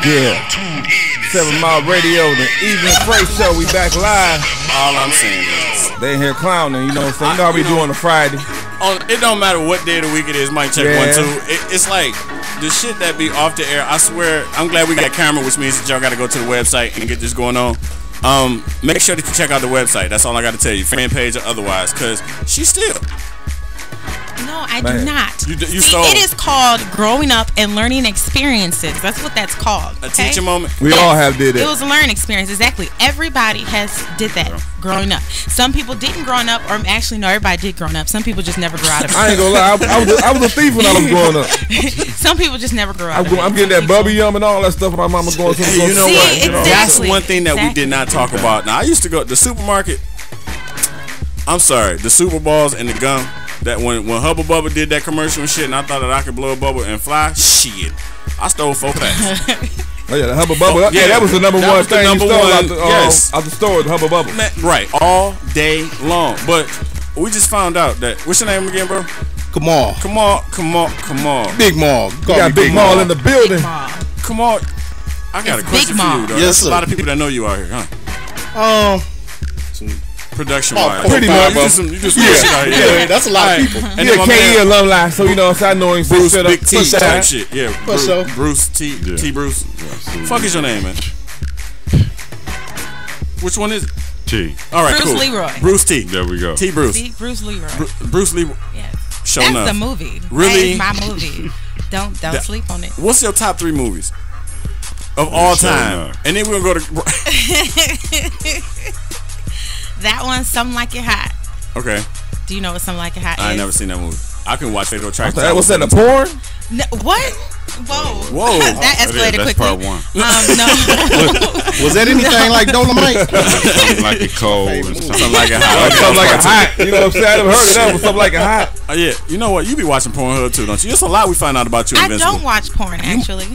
Yeah. 7 Mile Radio, the Evening Freight Show. We back live. All I'm saying is they in here clowning, you know what I'm saying? You know how we do on a Friday. It don't matter what day of the week it is. Mic check 1 2. It's like the shit that be off the air. I swear, I'm glad we got camera, which means that y'all got to go to the website and get this going on. Make sure that you check out the website. That's all I got to tell you, fan page or otherwise, because she's still. No, I do not. You See, it is called growing up and learning experiences. That's what that's called. A teacher moment. We all have did it. It was a learning experience. Exactly. Everybody did that growing up. Some people didn't growing up, or actually, no, everybody did growing up. Some people just never grew out of it. I ain't gonna lie. I was a thief when I was growing up. Some people just never grew out of it. I'm getting that bubble yum and all that stuff. My mama going to. You know what? Exactly. That's one thing that we did not talk about. Now, I used to go to the supermarket. I'm sorry, the Super Balls and the gum. That when Hubba Bubba did that commercial and shit, and I thought that I could blow a bubble and fly, shit, I stole 4 packs. Oh yeah, the Hubba Bubba. Yeah, that was the number one thing you stole out the store. The Hubba Bubba. Right, all day long. But we just found out that what's your name again, bro? Kamal. We Big Maul. got Big Maul in the building. Kamal. I got a question for you, though. Yes, There's a lot of people that know you out here, huh? Production wise, pretty much. You just shit out here. Yeah, that's a lot of people. And he's a KE alumni, so you know I know him. Bruce Big T type shit. Yeah, Bruce T. Yeah. T. Bruce. Fuck is your name, man? Which one is it? T. All right, Bruce cool. Leroy. Bruce T. There we go. T. Bruce. See, Bruce Leroy. Bruce Leroy. Yes. Show That's enough. the movie. Really? That is my movie. Don't sleep on it. What's your top 3 movies of all time? And then we're gonna go to. That one's Something Like It Hot. Okay. Do you know what Something Like It Hot is? I ain't never seen that movie. I can watch Fatal Attraction. Was that a porn? No, what? Whoa. That escalated That's quickly. part 1. No. Was that anything like Dolomite? Something like it cold and Something like it hot. Something like a hot. You know what I'm saying? I never heard of that one. Something like a hot. Yeah. You know what? You be watching Pornhub too, don't you? There's a lot we find out about you. I Invincible. don't watch porn, actually.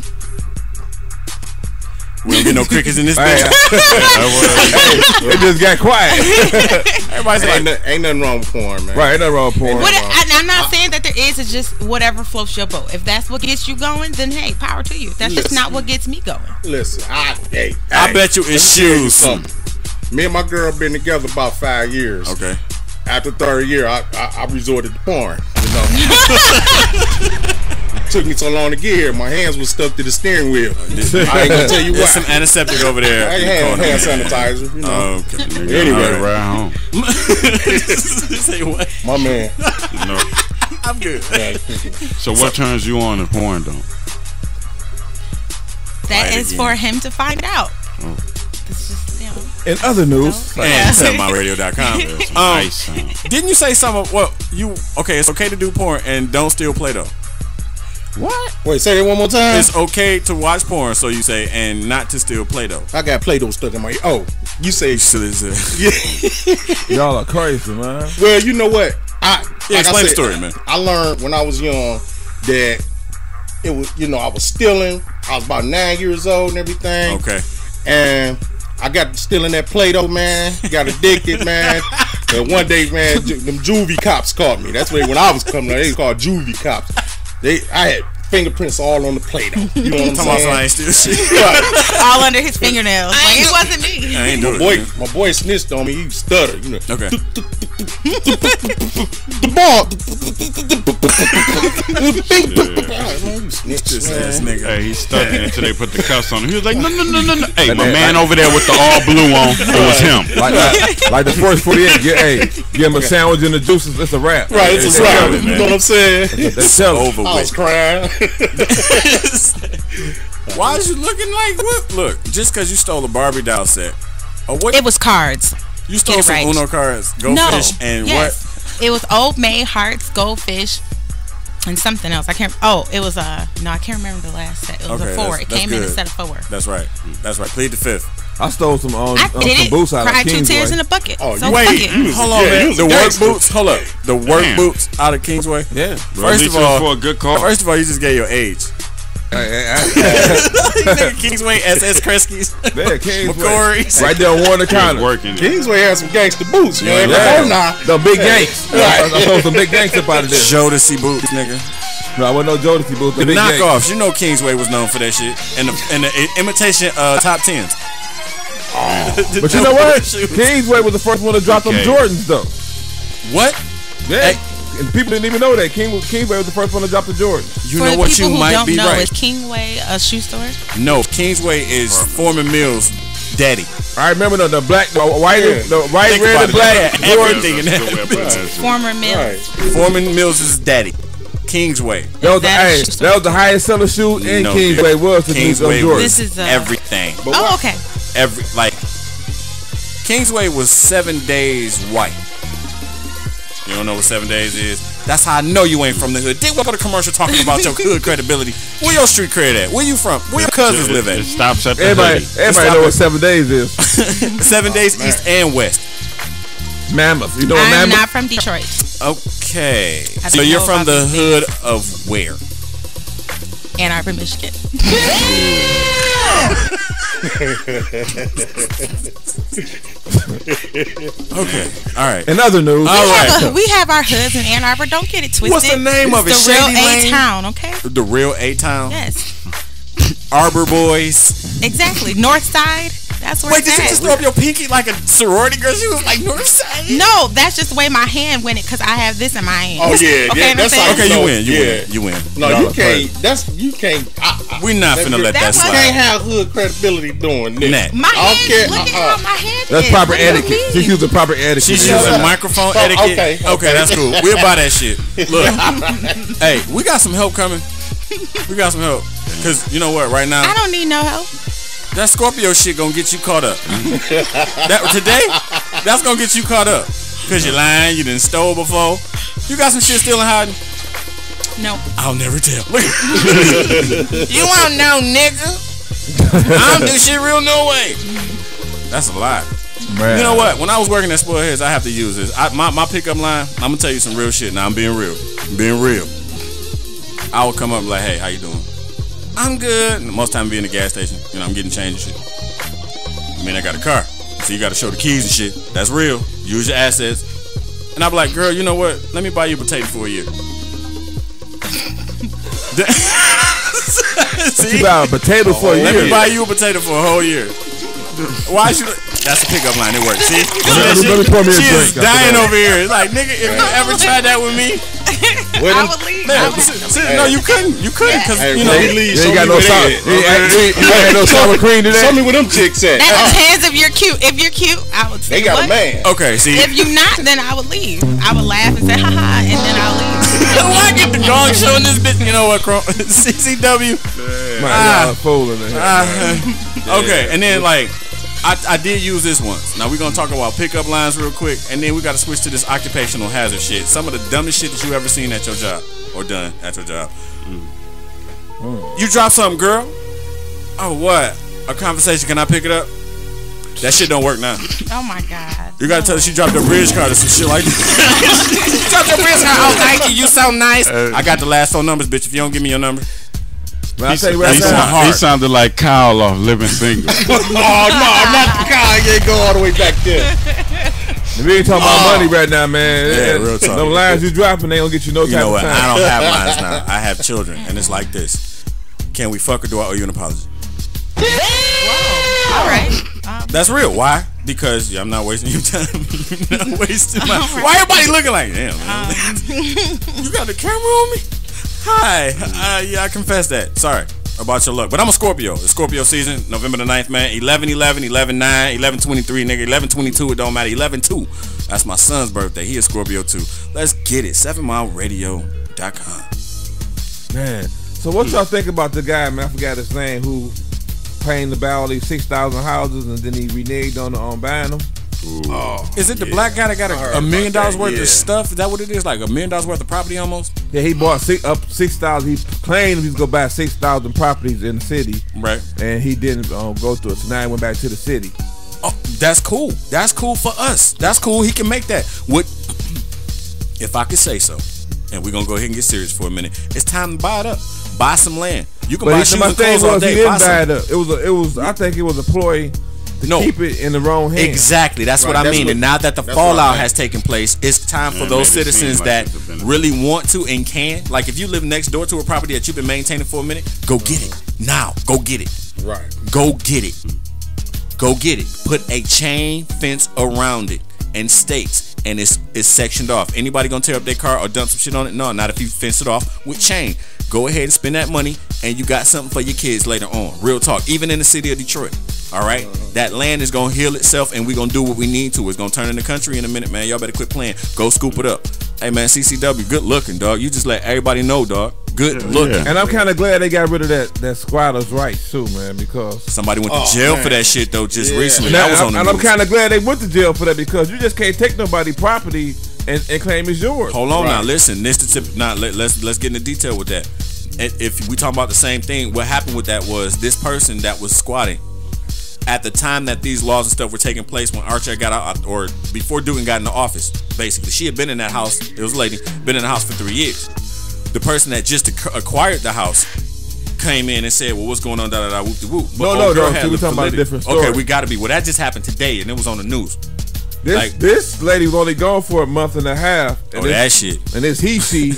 We don't get no crickets in this bitch. It just got quiet. Everybody's like, Ain't nothing wrong with porn, man. Right, ain't nothing wrong with porn. I'm not saying that there is. It's just whatever floats your boat. If that's what gets you going, then hey, power to you. That's just not what gets me going. Listen, I bet you it's shoes. Me and my girl been together about 5 years. Okay. After 3rd year, I resorted to porn. You know, it took me so long to get here. My hands were stuck to the steering wheel. I ain't gonna tell you There's why. some antiseptic over there. I had hand sanitizer. You know. Okay. Anyway, right home. Say what? my man. No. I'm good. So what turns you on in porn, though? That is for him to find out. It's just, In other news, And SetMyRadio.com. Nice sound. Didn't you say something? Well, it's okay to do porn and don't steal Play-Doh. What? Wait, say that one more time. It's okay to watch porn, so you say, and not to steal Play-Doh. I got Play-Doh stuck in my. Oh, you say. y'all are crazy, man. Well, you know what? Explain the story, man. I learned when I was young that it was, I was stealing. I was about 9 years old and everything. Okay. And I got stealing that Play-Doh, man. Got addicted, man. And one day, man, them juvie cops caught me. That's when I was coming. They called juvie cops. I had fingerprints all on the Play-Doh. You know what I'm saying? I ain't steal shit. all under his fingernails. Like, it wasn't me. I ain't do it. My boy snitched on me. He stuttered. Okay. The ball. Hey, he stuck until they put the cuffs on him. He was like, no. Hey, my man over there with the all blue on, it was him. Like the first 48, give him a sandwich and the juices. It's a wrap. Right, it's a wrap. You know what I'm saying? It's over I was with. crying. Why is you looking like what? Look, just because you stole a Barbie doll set. What? It was cards. You stole some Uno cards, Goldfish, and what? It was Old Maid, Hearts, Goldfish, and something else. It was I can't remember the last set. It was a 4. It came in a set of 4. That's right. Plead the 5th. I stole some some boots out of Cried 2 Kingsway. tears in a bucket. Oh, so wait, hold on, man. The work boots. Hold up. The work boots out of Kingsway. Yeah. First of all, for a good call. First of all, you just gave your age. Kingsway, SS Kresge's, McCory, right there on Warner County. Kingsway had some gangster boots, man. The big gangs. I saw some big gangs up out of there. Jodeci boots, nigga. No, I wasn't no Jodeci, but the knockoffs. You know Kingsway was known for that shit. And the imitation top 10s. But you know what? Kingsway was the first one to drop them Jordans, though. What? Yeah. And people didn't even know that. Kingsway was the first one to drop the Jordans. You know what? You might be right. Is Kingsway a shoe store? No, Kingsway is Foreman Mills' daddy. I remember the black, the white, red, and black everything in that. Foreman Mills. Foreman Mills' daddy. Kingsway. That was the highest selling shoe in Kingsway was the Kingsway Jordans. This is everything. Oh, okay. Kingsway was 7 days white. You don't know what 7 days is? That's how I know you ain't from the hood. Then we go to commercial talking about your hood credibility. Where your street cred at? Where you from? Where your cousins live at? It stops at the Everybody know what 7 days is. 7 days east and west. Mammoth. You know what Mammoth? I'm not from Detroit. Okay. So you're from the hood of where? Ann Arbor, Michigan. Okay. All right. In other news, we have our hoods in Ann Arbor. Don't get it twisted. What's the name of it? The real A-Town, okay? The real A-Town? Yes. Arbor Boys. Exactly. North Side. That's where. Wait, did you just throw up your pinky like a sorority girl? She was like North Side. No, that's just the way my hand went. Because I have this in my hand. Oh yeah, okay, that's how. Okay, you win. No, you can't. You can't. We're not finna let that slide. You can't have hood credibility doing that. My hand. Look at how my hand. That's proper etiquette. She's using proper etiquette. She's using microphone etiquette. Okay, that's cool. We'll buy that shit. Look, hey, we got some help coming. We got some help. Cause you know what? Right now, I don't need no help. That Scorpio shit gonna get you caught up. Today, that's gonna get you caught up. Cause you're lying, you done stole before. You got some shit still in hiding? No. I'll never tell. You won't know, nigga. I don't do shit real no way. That's a lie. Man. You know what? When I was working at Spoiled Heads, I have to use this. My pickup line, I'm gonna tell you some real shit. Now I'm being real. I would come up like, hey, how you doing? I'm good. And most time I be in the gas station. You know, I'm getting change and shit. I mean, I got a car. So you got to show the keys and shit. That's real. Use your assets. And I'll be like, girl, you know what? Let me buy you a potato for a year. See? You buy a potato for a year. Let me buy you a potato for a whole year. Why should that's a pickup line. It works. See? She is dying over here. It's like, nigga, if you ever tried that with me, I would leave. No, you couldn't. You couldn't because you know you ain't got no sour. You ain't no sour cream today. Show me where them chicks at. That depends if you're cute. If you're cute, I would say they got a man. Okay, see. If you're not, then I would leave. I would laugh and say haha, and then I'll leave. Why get the gong show in this bitch? You know what, CCW? Okay, and then like. I did use this once. Now we're gonna talk about pickup lines real quick, and then we gotta switch to this occupational hazard shit. Some of the dumbest shit that you ever seen at your job or done at your job. You drop something, girl. Oh, what? A conversation? Can I pick it up? That shit don't work now. Oh my god. You gotta tell her she dropped her bridge card or some shit like that. She dropped her bridge card. Oh, thank you. You so nice. I got the last 4 numbers, bitch. If you don't give me your number. He sounded like Kyle off Living Single. Oh no, not the Kyle. You ain't go all the way back there. We ain't talking about money right now, man. Yeah, real talk. Them lines you dropping, they don't get you no time. You know what? Time. I don't have lines now. I have children, and it's like this. Can we fuck or do I owe you an apology? Whoa. All right. That's real. Why? Because I'm not wasting your time. You're not wasting my. Why everybody looking like damn? Man. You got the camera on me? Hi. Yeah, I confess that. Sorry about your luck. But I'm a Scorpio. It's Scorpio season, November the 9th, man. 11/11, 11/9, 11/23, nigga. 11/22, it don't matter. 11/2. That's my son's birthday. He is Scorpio too. Let's get it. 7mileradio.com. Man. So what y'all think about the guy, man? I forgot his name, who painted about all these 6,000 houses and then he reneged on buying them? Oh, is it the black guy that got $1 million worth of stuff? Is that what it is? Like $1 million worth of property almost? Yeah, he bought 6,000. He claimed he's gonna buy 6,000 properties in the city, right? And he didn't go through it. So now he went back to the city. Oh, that's cool. That's cool for us. That's cool. He can make that. What if I could say so? And we're gonna go ahead and get serious for a minute. It's time to buy it up. Buy some land. You can buy shoes and clothes all day. He didn't buy it up. It was. I think it was a ploy keep it in the wrong hands. Exactly. That's what I mean. And now that the fallout has taken place, it's time for those citizens that really want to and can. Like if you live next door to a property that you've been maintaining for a minute, go get it. Now. Go get it. Right. Go get it. Go get it. Put a chain fence around it and stakes, and it's sectioned off. Anybody gonna tear up their car or dump some shit on it? No, not if you fence it off with chain. Go ahead and spend that money, and you got something for your kids later on. Real talk. Even in the city of Detroit. All right, that land is gonna heal itself, and we're gonna do what we need to. It's gonna turn in the country in a minute, man. Y'all better quit playing. Go scoop it up. Hey, man, CCW, good looking, dog. You just let everybody know, dog. Good looking. And I'm kind of glad they got rid of that squatters' rights too, man, because somebody went to jail for that shit though just recently. Now, that was on the news. I'm kind of glad they went to jail for that, because you just can't take nobody's property and claim it's yours. Hold on now, listen. This the tip. Now let's get into detail with that. And if we talk about the same thing, what happened with that was this person that was squatting. At the time that these laws and stuff were taking place, when Archer got out, or before Duggan got in the office, basically, she had been in that house. It was a lady, been in the house for 3 years. The person that just acquired the house came in and said, "Well, what's going on?" Da da da. Whoop de whoop. No. We're talking about a different story. Okay, we got to be. Well, that just happened today, and it was on the news. This lady was only gone for a month and a half. And that shit. And this she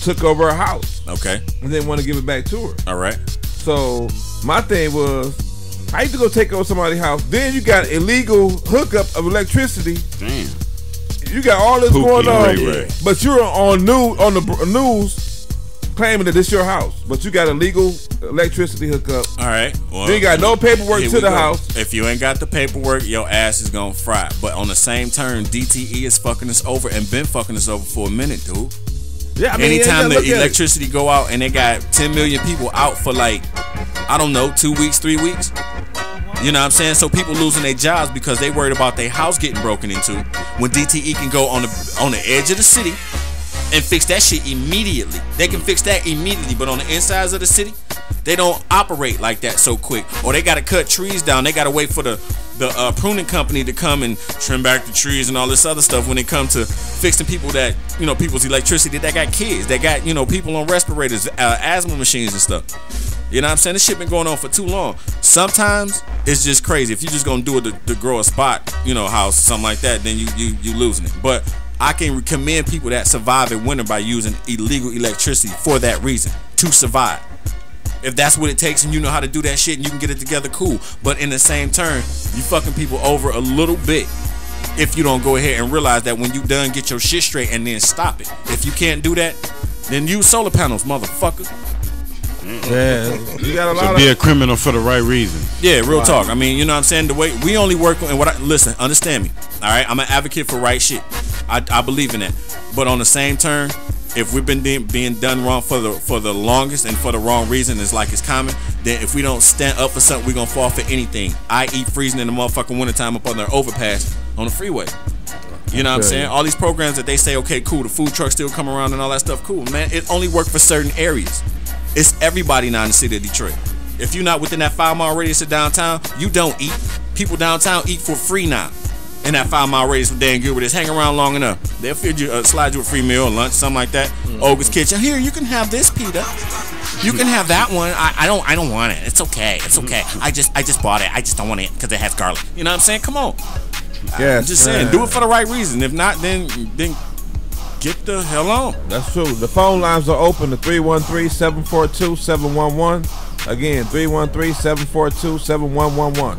took over her house. Okay. And didn't want to give it back to her. All right. So my thing was, I used to go take over somebody's house. Then you got illegal hookup of electricity. Damn. You got all this going on, but you're on the news claiming that this your house, but you got illegal electricity hookup. All right. Well, you got no paperwork to the house. If you ain't got the paperwork, your ass is gonna fry. But on the same turn, DTE is fucking us over and been fucking us over for a minute, dude. Yeah, I mean, anytime the electricity go out and they got 10 million people out for like, I don't know, 2 weeks, 3 weeks. You know what I'm saying? So people losing their jobs because they worried about their house getting broken into. When DTE can go on the edge of the city and fix that shit immediately. They can fix that immediately, but on the insides of the city, they don't operate like that so quick. Or they got to cut trees down. They got to wait for the pruning company to come and trim back the trees and all this other stuff when it comes to fixing people that, you know, people's electricity that got kids, that got, you know, people on respirators, asthma machines and stuff. You know what I'm saying? This shit been going on for too long. Sometimes it's just crazy. If you just gonna do it to grow a spot, you know, house, something like that, then you losing it. But I can commend people that survive in winter by using illegal electricity for that reason, to survive. If that's what it takes and you know how to do that shit and you can get it together, cool. But in the same turn, you fucking people over a little bit if you don't go ahead and realize that when you done, get your shit straight and then stop it. If you can't do that, then use solar panels, motherfucker. Yeah, you got a lot be a criminal for the right reason. Yeah, real talk. I mean, you know what I'm saying? The way we only work on listen, understand me. All right, I'm an advocate for right shit. I believe in that. But on the same turn, if we've been being done wrong for the longest and for the wrong reason, it's like it's common, then if we don't stand up for something, we're gonna fall for anything. I.e. freezing in the motherfucking wintertime up on their overpass on the freeway. You know what I'm saying? All these programs that they say, okay, cool, the food trucks still come around and all that stuff, cool, man. It only worked for certain areas. It's everybody now in the city of Detroit. If you're not within that 5-mile radius of downtown, you don't eat. People downtown eat for free now. In that 5-mile radius with Dan Gilbert, just hang around long enough. They'll feed you, slide you a free meal, lunch, something like that. Olga's Kitchen. Here, you can have this, Peter. You can have that one. I don't want it. It's okay. It's okay. I just bought it. I just don't want it because it has garlic. You know what I'm saying? Come on. Yeah, I'm just saying, do it for the right reason. If not, then get the hell on. That's true. The phone lines are open to 313-742-7111. Again, 313-742-7111.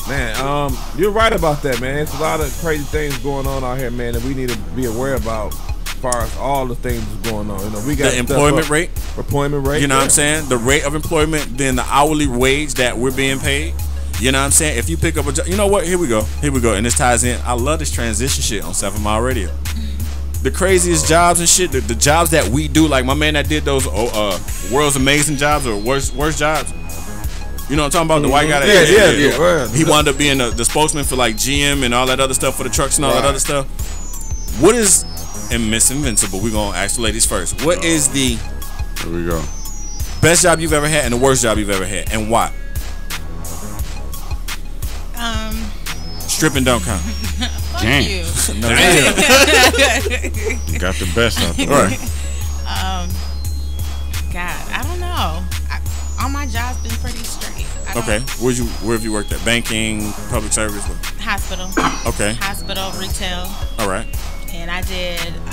Man, you're right about that, man. It's a lot of crazy things going on out here, man, that we need to be aware about as far as all the things that's going on. You know, we got the employment rate. Employment rate. You know what I'm saying? The rate of employment, then the hourly wage that we're being paid. You know what I'm saying? If you pick up a job, you know what? Here we go. And this ties in. I love this transition shit on 7 Mile Radio. The craziest jobs and shit, the jobs that we do, like my man that did those world's amazing jobs or worst jobs. You know what I'm talking about? The white guy that yeah. He wound up being the spokesman for like GM and all that other stuff for the trucks and all that other stuff. What is, and Miss Invincible, we're gonna ask the ladies first. What is the Here we go. best job you've ever had and the worst job you've ever had, and why? Strip and don't count. Damn. You. No, Got the best out there. Right. God, I don't know. All my jobs been pretty straight. I Okay. Where have you worked at? Banking, public service? Hospital. Okay. Hospital, retail. All right. And I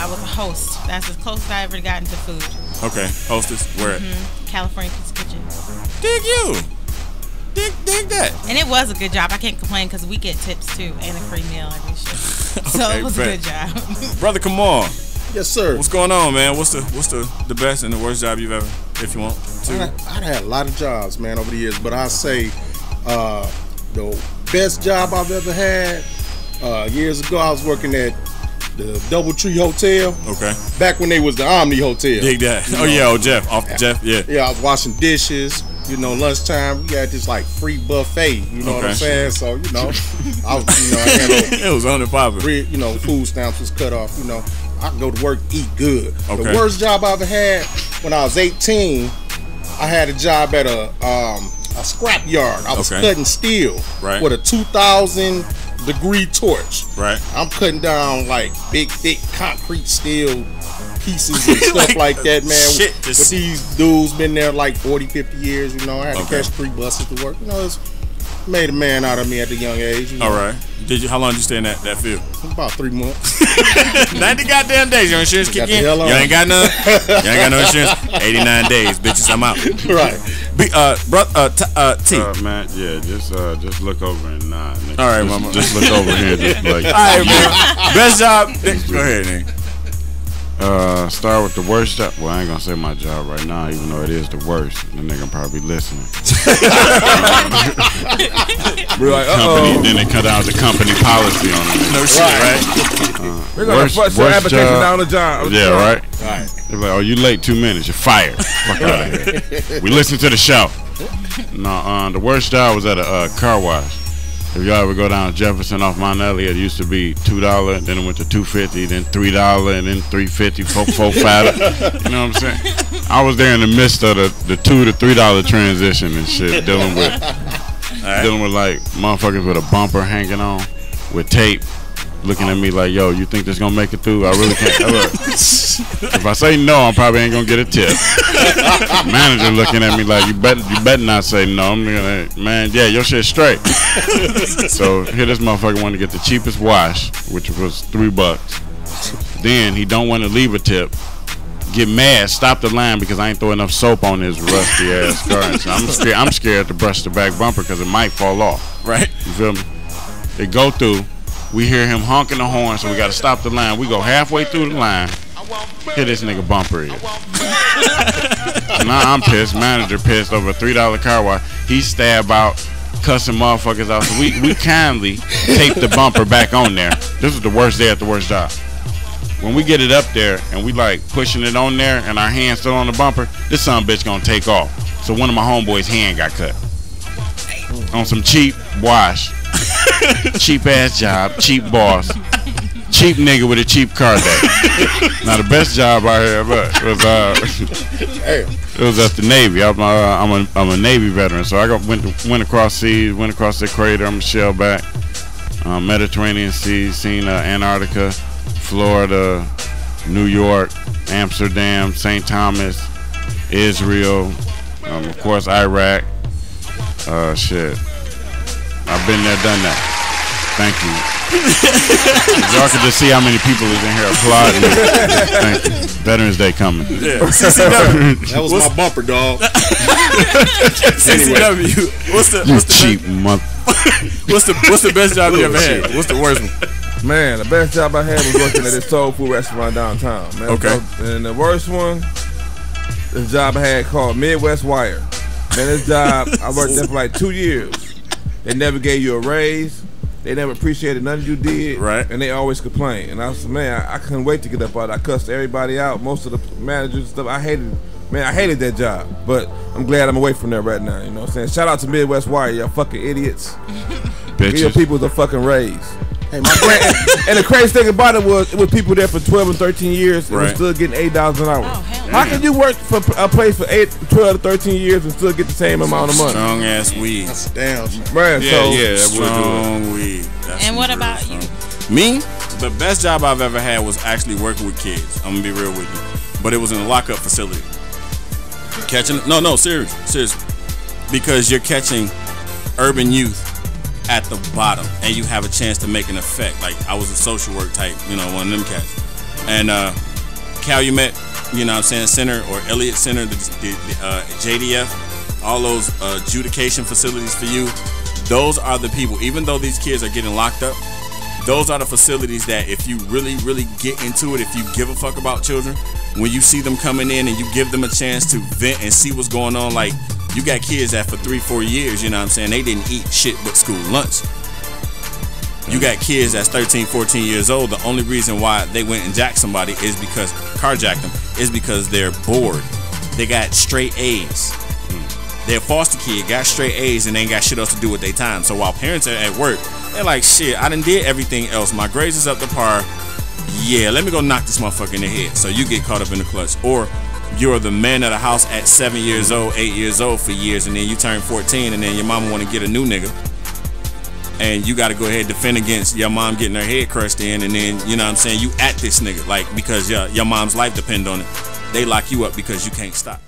was a host. That's as close as I ever got into food. Okay. Hostess? Where at? California Pizza Kitchen. Dig you. Dig that. And it was a good job. I can't complain because we get tips too and a free meal every shift. So it was a good job. Brother, come on. Yes, sir. What's going on, man? What's the best and the worst job you've ever, if you want to? I've had a lot of jobs, man, over the years, but I say the best job I've ever had, years ago, I was working at the Doubletree Hotel. Okay. Back when they was the Omni Hotel. Dig that. Jeff. Jeff, yeah. Yeah, I was washing dishes. You know, lunchtime, we had this like free buffet. You know what I'm saying? So, you know, I had it was on the popping. You know, food stamps was cut off. You know, I could go to work, eat good. Okay. The worst job I ever had when I was 18, I had a job at a scrap yard. I was cutting steel with a 2,000-degree torch. Right. I'm cutting down like big, thick concrete steel pieces and stuff like that, man. With these dudes been there like 40, 50 years, you know. I had to catch 3 buses to work. You know, it's made a man out of me at a young age. You know? All right. How long did you stay in that field? About 3 months. 90 goddamn days. Your insurance kick in? You ain't got none? You ain't got no insurance? 89 days, bitches. I'm out. Right. T. Man, yeah, just look over and nod. All right, mama. Just look over here. Just like. All right, man. Best job. Go ahead, nigga. Start with the worst job. Well, I ain't gonna say my job right now, even though it is the worst. The nigga probably listening. We're like, then they cut out the company policy on it. No shit, right? We're gonna put your application down the job. Yeah, right. They're like, oh, you late 2 minutes. You're fired. Fuck out of here. We listen to the show. No, the worst job was at a car wash. If y'all ever go down to Jefferson off Mount Elliott, it used to be $2, then it went to $2.50, then $3, and then $3.50, $4, $5. You know what I'm saying? I was there in the midst of the $2 to $3 transition and shit, dealing with like motherfuckers with a bumper hanging on with tape, looking at me like, yo, you think this gonna make it through? I really can't. Look, if I say no, I probably ain't gonna get a tip. Manager looking at me like, you better not say no. I'm gonna, man, yeah, your shit's straight. So here this motherfucker wanted to get the cheapest wash, which was $3. Then he don't want to leave a tip. Get mad, stop the line because I ain't throw enough soap on his rusty ass car. So I'm scared to brush the back bumper because it might fall off. Right. You feel me? They go through. We hear him honking the horn, so we got to stop the line. We go halfway through the line. Hit this nigga bumper is. Now I'm pissed. Manager pissed over a $3 car wash. He stab out, cussing motherfuckers out. So we kindly tape the bumper back on there. This is the worst day at the worst job. When we get it up there and we like pushing it on there and our hand still on the bumper, this son of a bitch gonna take off. So one of my homeboys' hand got cut. On some cheap wash. Cheap ass job, cheap boss, cheap nigga with a cheap car day. Now the best job I had was at the Navy. I'm a Navy veteran, so I went across seas, went across the equator. I'm a shellback, Mediterranean seas, seen Antarctica, Florida, New York, Amsterdam, St. Thomas, Israel, of course Iraq. Shit. I've been there, done that. Thank you. Y'all can just see how many people is in here applauding. Thank you. Veterans Day coming. Yeah. CCW. That was my bumper, dog. CCW. What's the cheap month? What's the best job you ever had? What's the worst one? Man, the best job I had was working at this soul food restaurant downtown. Man. Okay. And the worst one, this job I had called Midwest Wire. Man, this job I worked there for like 2 years. They never gave you a raise. They never appreciated nothing you did. Right. And they always complained. And I was, man, I couldn't wait to get up out. I cussed everybody out. Most of the managers and stuff. I hated that job. But I'm glad I'm away from there right now. You know what I'm saying? Shout out to Midwest Wire, y'all fucking idiots. Give your people the fucking raise. Hey, my friend, and the crazy thing about it was people there for 12 and 13 years and was still getting $8 an hour. Oh, hell How can you work for a place for 12 to 13 years and still get the same amount of money? Strong ass weed. That's damn. Man, Strong weed. And what about you? Me? The best job I've ever had was actually working with kids. I'm gonna be real with you. But it was in a lockup facility. Seriously. Because you're catching urban youth at the bottom, and you have a chance to make an effect. Like I was a social work type, you know, one of them cats. And Calumet, you know what I'm saying, Center or Elliott Center, the JDF, all those adjudication facilities for you, those are the people, even though these kids are getting locked up, those are the facilities that if you really, really get into it, if you give a fuck about children, when you see them coming in and you give them a chance to vent and see what's going on, like you got kids that for 3-4 years, you know what I'm saying, they didn't eat shit but school lunch. You got kids that's 13, 14 years old. The only reason why they went and jacked somebody is because, carjacked them, is because they're bored. They got straight A's. Their foster kid got straight A's and they ain't got shit else to do with their time. So while parents are at work, they're like, shit, I done did everything else. My grades is up to par. Yeah, let me go knock this motherfucker in the head. So you get caught up in the clutch. Or you're the man of the house at 7 years old, 8 years old for years, and then you turn 14 and then your mama want to get a new nigga. And you got to go ahead and defend against your mom getting her head crushed in, and then, you know what I'm saying, you at this nigga, like, because your mom's life depend on it. They lock you up because you can't stop.